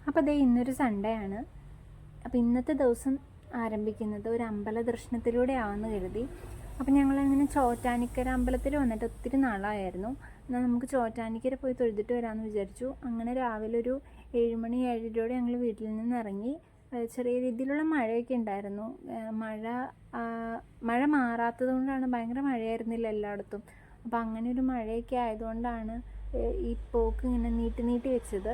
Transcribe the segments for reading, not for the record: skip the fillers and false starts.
അപ്പോൾ അതേ ഇന്നൊരു സൺഡേ ആണ്. അപ്പോൾ ഇന്നത്തെ ദിവസം ആരംഭിക്കുന്നത് ഒരു അമ്പല ദർശനത്തിലൂടെ ആവുമെന്ന് കരുതി. അപ്പോൾ ഞങ്ങളിങ്ങനെ ചോറ്റാനിക്കര അമ്പലത്തിൽ വന്നിട്ട് ഒത്തിരി നാളായിരുന്നു. എന്നാൽ നമുക്ക് ചോറ്റാനിക്കര പോയി തൊഴുതിട്ട് വരാമെന്ന് വിചാരിച്ചു. അങ്ങനെ രാവിലെ ഒരു 7 മണി 7:30 ഞങ്ങൾ വീട്ടിൽ നിന്ന് ഇറങ്ങി. ചെറിയ രീതിയിലുള്ള മഴയൊക്കെ ഉണ്ടായിരുന്നു. മഴ മാറാത്തത് കൊണ്ടാണ്, ഭയങ്കര മഴയായിരുന്നില്ല എല്ലായിടത്തും. അപ്പോൾ അങ്ങനെ ഒരു മഴയൊക്കെ ആയതുകൊണ്ടാണ് ഈ പോക്ക് ഇങ്ങനെ നീട്ടി വെച്ചത്.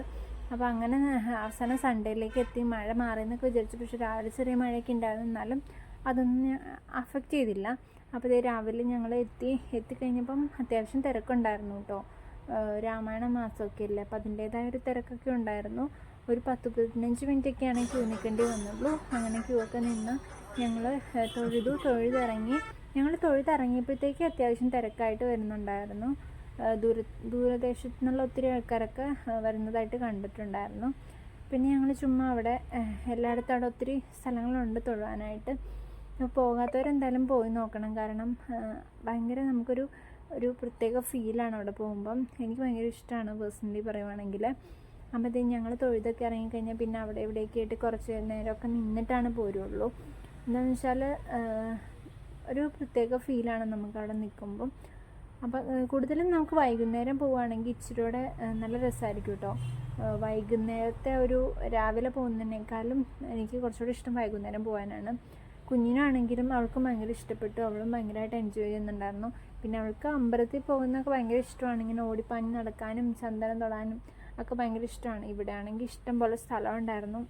അപ്പോൾ അങ്ങനെ അവസാനം സൺഡേയിലേക്ക് എത്തി. മഴ മാറിയെന്നൊക്കെ വിചാരിച്ചു. പക്ഷേ രാവിലെ ചെറിയ മഴയൊക്കെ ഉണ്ടായിരുന്നു, എന്നാലും അതൊന്നും അഫക്റ്റ് ചെയ്തില്ല. അപ്പോൾ ഇതേ രാവിലെ ഞങ്ങൾ എത്തിക്കഴിഞ്ഞപ്പം അത്യാവശ്യം തിരക്കുണ്ടായിരുന്നു കേട്ടോ. രാമായണ മാസമൊക്കെ ഇല്ലേ, അപ്പോൾ അതിൻ്റേതായ ഒരു തിരക്കൊക്കെ ഉണ്ടായിരുന്നു. ഒരു 10-15 മിനിറ്റൊക്കെയാണ് ക്യൂ നിൽക്കേണ്ടി വന്നുള്ളൂ. അങ്ങനെ ക്യൂ ഒക്കെ നിന്ന് ഞങ്ങൾ തൊഴുതിറങ്ങി. ഞങ്ങൾ തൊഴുതിറങ്ങിയപ്പോഴത്തേക്ക് അത്യാവശ്യം തിരക്കായിട്ട് വരുന്നുണ്ടായിരുന്നു. ദൂരദേശത്തു നിന്നുള്ള ഒത്തിരി ആൾക്കാരൊക്കെ വരുന്നതായിട്ട് കണ്ടിട്ടുണ്ടായിരുന്നു. പിന്നെ ഞങ്ങൾ ചുമ്മാ അവിടെ എല്ലായിടത്തും അവിടെ ഒത്തിരി സ്ഥലങ്ങളുണ്ട് തൊഴുവാനായിട്ട്. പോകാത്തവരെന്തായാലും പോയി നോക്കണം. കാരണം ഭയങ്കര നമുക്കൊരു പ്രത്യേക ഫീലാണ് അവിടെ പോകുമ്പം. എനിക്ക് ഭയങ്കര ഇഷ്ടമാണ് പേഴ്സണലി പറയുവാണെങ്കിൽ. അപ്പോഴത്തേക്കും ഞങ്ങൾ തൊഴുതൊക്കെ ഇറങ്ങിക്കഴിഞ്ഞാൽ പിന്നെ അവിടെ ഇവിടെയൊക്കെ ആയിട്ട് കുറച്ച് നേരമൊക്കെ നിന്നിട്ടാണ് പോരുള്ളൂ. എന്താണെന്ന് വെച്ചാൽ ഒരു പ്രത്യേക ഫീലാണ് നമുക്കവിടെ നിൽക്കുമ്പം. അപ്പം കൂടുതലും നമുക്ക് വൈകുന്നേരം പോവുകയാണെങ്കിൽ ഇച്ചിരിയുടെ നല്ല രസമായിരിക്കും കേട്ടോ. വൈകുന്നേരത്തെ രാവിലെ പോകുന്നതിനേക്കാളും എനിക്ക് കുറച്ചുകൂടി ഇഷ്ടം വൈകുന്നേരം പോകാനാണ്. കുഞ്ഞിനാണെങ്കിലും അവൾക്കും ഭയങ്കര ഇഷ്ടപ്പെട്ടു. അവളും ഭയങ്കരമായിട്ട് എൻജോയ് ചെയ്യുന്നുണ്ടായിരുന്നു. പിന്നെ അവൾക്ക് അമ്പലത്തിൽ പോകുന്നതൊക്കെ ഭയങ്കര ഇഷ്ടമാണ്. ഇങ്ങനെ ഓടിപ്പാഞ്ഞ് നടക്കാനും ചന്ദനം തൊടാനും ഒക്കെ ഭയങ്കര ഇഷ്ടമാണ്. ഇവിടെ ആണെങ്കിൽ ഇഷ്ടം പോലെ സ്ഥലം ഉണ്ടായിരുന്നു.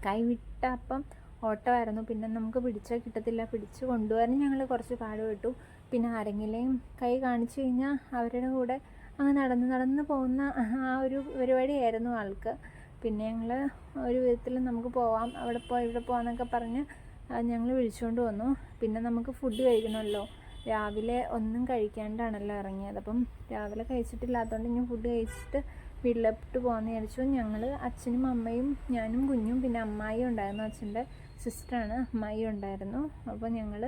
കൈവിട്ടപ്പം ഓട്ടമായിരുന്നു. പിന്നെ നമുക്ക് പിടിച്ചാൽ കിട്ടത്തില്ല. പിടിച്ച് കൊണ്ടുവരാൻ ഞങ്ങൾ കുറച്ച് പാടുപെട്ടു. പിന്നെ ആരെങ്കിലും കൈ കാണിച്ചു കഴിഞ്ഞാൽ അവരുടെ കൂടെ അങ്ങ് നടന്ന് പോകുന്ന ആ ഒരു പരിപാടിയായിരുന്നു ആൾക്ക്. പിന്നെ ഞങ്ങൾ ഒരു വിധത്തിൽ നമുക്ക് പോവാം, അവിടെ പോവാം ഇവിടെ പോവാന്നൊക്കെ പറഞ്ഞ് ഞങ്ങൾ വിളിച്ചുകൊണ്ട് വന്നു. പിന്നെ നമുക്ക് ഫുഡ് കഴിക്കണമല്ലോ. രാവിലെ ഒന്നും കഴിക്കാണ്ടാണല്ലോ ഇറങ്ങിയത്. അപ്പം രാവിലെ കഴിച്ചിട്ടില്ലാത്തതുകൊണ്ട് ഞാൻ ഫുഡ് കഴിച്ചിട്ട് വീട്ടിലോട്ട് പോകാമെന്ന് വിചാരിച്ചു. ഞങ്ങൾ അച്ഛനും അമ്മയും ഞാനും കുഞ്ഞും പിന്നെ അമ്മായിയും ഉണ്ടായിരുന്നു. അച്ഛൻ്റെ സിസ്റ്ററാണ്, അമ്മായിയും ഉണ്ടായിരുന്നു. അപ്പോൾ ഞങ്ങൾ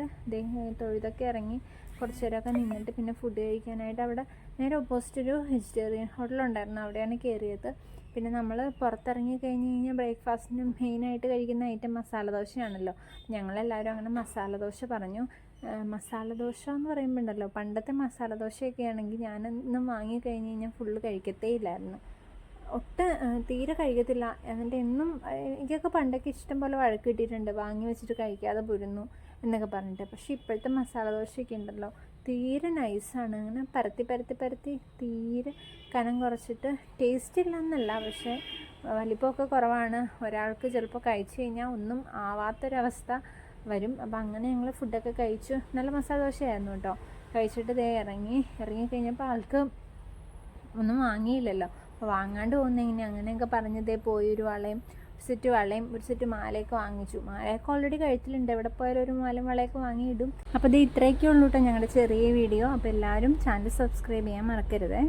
തൊഴുതൊക്കെ ഇറങ്ങി കുറച്ച് നേരമൊക്കെ നിന്നിട്ട് പിന്നെ ഫുഡ് കഴിക്കാനായിട്ട് അവിടെ നേരെ ഓപ്പോസിറ്റ് ഒരു വെജിറ്റേറിയൻ ഹോട്ടലുണ്ടായിരുന്നു, അവിടെയാണ് കയറിയത്. പിന്നെ നമ്മൾ പുറത്തിറങ്ങി കഴിഞ്ഞ് കഴിഞ്ഞാൽ ബ്രേക്ക്ഫാസ്റ്റിന് മെയിനായിട്ട് കഴിക്കുന്ന ഐറ്റം മസാല ദോശയാണല്ലോ. ഞങ്ങളെല്ലാവരും അങ്ങനെ മസാല ദോശ പറഞ്ഞു. മസാല ദോശ എന്ന് പറയുമ്പോൾ ഉണ്ടല്ലോ, പണ്ടത്തെ മസാല ദോശയൊക്കെ ആണെങ്കിൽ ഞാനൊന്നും വാങ്ങിക്കഴിഞ്ഞ് കഴിഞ്ഞാൽ ഫുള്ള് കഴിക്കത്തേ ഇല്ലായിരുന്നു. തീരെ കഴിക്കത്തില്ല. എന്നിട്ട് എന്നും എനിക്കൊക്കെ പണ്ടൊക്കെ ഇഷ്ടം പോലെ വഴക്ക് കിട്ടിയിട്ടുണ്ട്, വാങ്ങി വെച്ചിട്ട് കഴിക്കാതെ പോരുന്നു എന്നൊക്കെ പറഞ്ഞിട്ട്. പക്ഷേ ഇപ്പോഴത്തെ മസാല ദോശയൊക്കെ ഉണ്ടല്ലോ, തീരെ നൈസാണ്. അങ്ങനെ പരത്തി തീരെ കനം കുറച്ചിട്ട് ടേസ്റ്റ് ഇല്ല എന്നല്ല, പക്ഷേ വലിപ്പമൊക്കെ കുറവാണ്. ഒരാൾക്ക് ചിലപ്പോൾ കഴിച്ചു കഴിഞ്ഞാൽ ഒന്നും ആവാത്തൊരവസ്ഥ വരും. അപ്പോൾ അങ്ങനെ ഞങ്ങൾ ഫുഡൊക്കെ കഴിച്ചു. നല്ല മസാല ദോശയായിരുന്നു കേട്ടോ. കഴിച്ചിട്ട് ഇറങ്ങിക്കഴിഞ്ഞപ്പോൾ ആൾക്ക് ഒന്നും വാങ്ങിയില്ലല്ലോ. അപ്പോൾ വാങ്ങാണ്ട് പോകുന്ന എങ്ങനെയാണ് അങ്ങനെയൊക്കെ പറഞ്ഞതേ പോയി ഒരു സെറ്റ് വളയും ഒരു സെറ്റ് മാലയൊക്കെ വാങ്ങിച്ചു. മാലയൊക്കെ ഓൾറെഡി കഴുത്തിലുണ്ട്, എവിടെ പോയാലും ഒരു വളയൊക്കെ വാങ്ങിയിടും. അപ്പോൾ ഇത് ഇത്രയൊക്കെ ഉള്ളൂ കേട്ടോ ഞങ്ങളുടെ ചെറിയ വീഡിയോ. അപ്പോൾ എല്ലാവരും ചാനൽ സബ്സ്ക്രൈബ് ചെയ്യാൻ മറക്കരുത്.